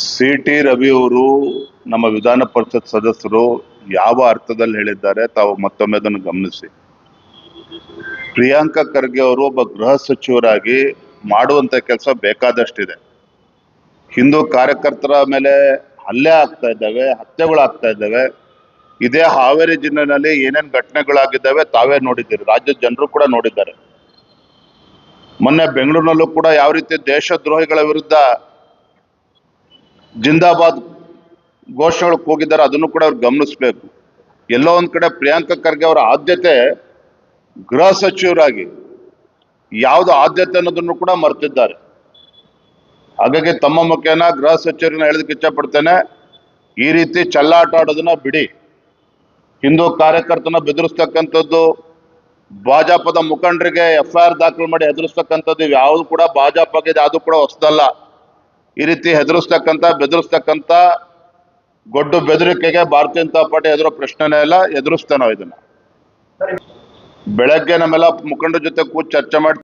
CT. Ravi ಅವರು ನಮ್ಮ ವಿಧಾನ ಪರಿಷತ್ ಸದಸ್ಯರು ಯಾವ ಅರ್ಥದಲ್ಲಿ ಹೇಳಿದ್ದಾರೆ ತಾವು ಮತ್ತೊಮ್ಮೆ ಅದನ್ನು ಗಮನಿಸಿ. ಪ್ರಿಯಾಂಕಾ ಖರ್ಗೆ ಅವರು ಒಬ್ಬ ಗೃಹ ಸಚಿವರಾಗಿ ಮಾಡುವಂತ ಕೆಲಸ ಬೇಕಾದಷ್ಟಿದೆ. ಹಿಂದೂ ಕಾರ್ಯಕರ್ತರ ಮೇಲೆ ಹಲ್ಲೆ ಆಗ್ತಾ ಇದ್ದಾವೆ, ಹತ್ಯೆಗಳಾಗ್ತಾ ಇದ್ದಾವೆ. ಇದೇ ಹಾವೇರಿ ಜಿಲ್ಲೆನಲ್ಲಿ ಏನೇನ್ ಘಟನೆಗಳಾಗಿದ್ದಾವೆ ತಾವೇ ನೋಡಿದ್ದೀರಿ, ರಾಜ್ಯದ ಜನರು ಕೂಡ ನೋಡಿದ್ದಾರೆ. ಮೊನ್ನೆ ಬೆಂಗಳೂರಿನಲ್ಲೂ ಕೂಡ ಯಾವ ರೀತಿ ದೇಶದ್ರೋಹಿಗಳ ವಿರುದ್ಧ ಜಿಂದಾಬಾದ್ ಘೋಷಣೆಗಳು ಕೂಗಿದ್ದಾರೆ, ಅದನ್ನು ಕೂಡ ಅವ್ರು ಗಮನಿಸಬೇಕು. ಎಲ್ಲೋ ಒಂದ್ ಕಡೆ ಪ್ರಿಯಾಂಕಾ ಖರ್ಗೆ ಅವರ ಆದ್ಯತೆ ಗೃಹ ಸಚಿವರಾಗಿ ಯಾವ್ದು ಆದ್ಯತೆ ಅನ್ನೋದನ್ನು ಕೂಡ ಮರ್ತಿದ್ದಾರೆ. ಹಾಗಾಗಿ ತಮ್ಮ ಮುಖೇನ ಗೃಹ ಸಚಿವರನ್ನ ಹೇಳೋದಕ್ಕೆ ಇಚ್ಛೆ ಪಡ್ತೇನೆ, ಈ ರೀತಿ ಚೆಲ್ಲಾಟ ಆಡೋದನ್ನ ಬಿಡಿ. ಹಿಂದೂ ಕಾರ್ಯಕರ್ತನ ಬೆದರಿಸ್ತಕ್ಕಂಥದ್ದು, ಭಾಜಪದ ಮುಖಂಡರಿಗೆ FIR ದಾಖಲು ಮಾಡಿ ಹೆದರಿಸ್ತಕ್ಕಂಥದ್ದು ಯಾವುದು ಕೂಡ ಭಾಜಪಗೆ ಯಾವುದು ಕೂಡ ಹೊಸದಲ್ಲ. ಈ ರೀತಿ ಬೆದರಿಸ್ತಕ್ಕಂಥ ಗೊಡ್ಡು ಬೆದರಿಕೆಗೆ ಭಾರತೀಯ ಜನತಾ ಪಾರ್ಟಿ ಎದುರೋ ಪ್ರಶ್ನೆನೇ ಇಲ್ಲ, ಎದುರಿಸ್ತೇವೆ ನಾವು ಇದನ್ನ. ಬೆಳಗ್ಗೆ ನಮ್ಮೆಲ್ಲ ಮುಖಂಡರ ಜೊತೆ ಕೂತು ಚರ್ಚೆ ಮಾಡಿ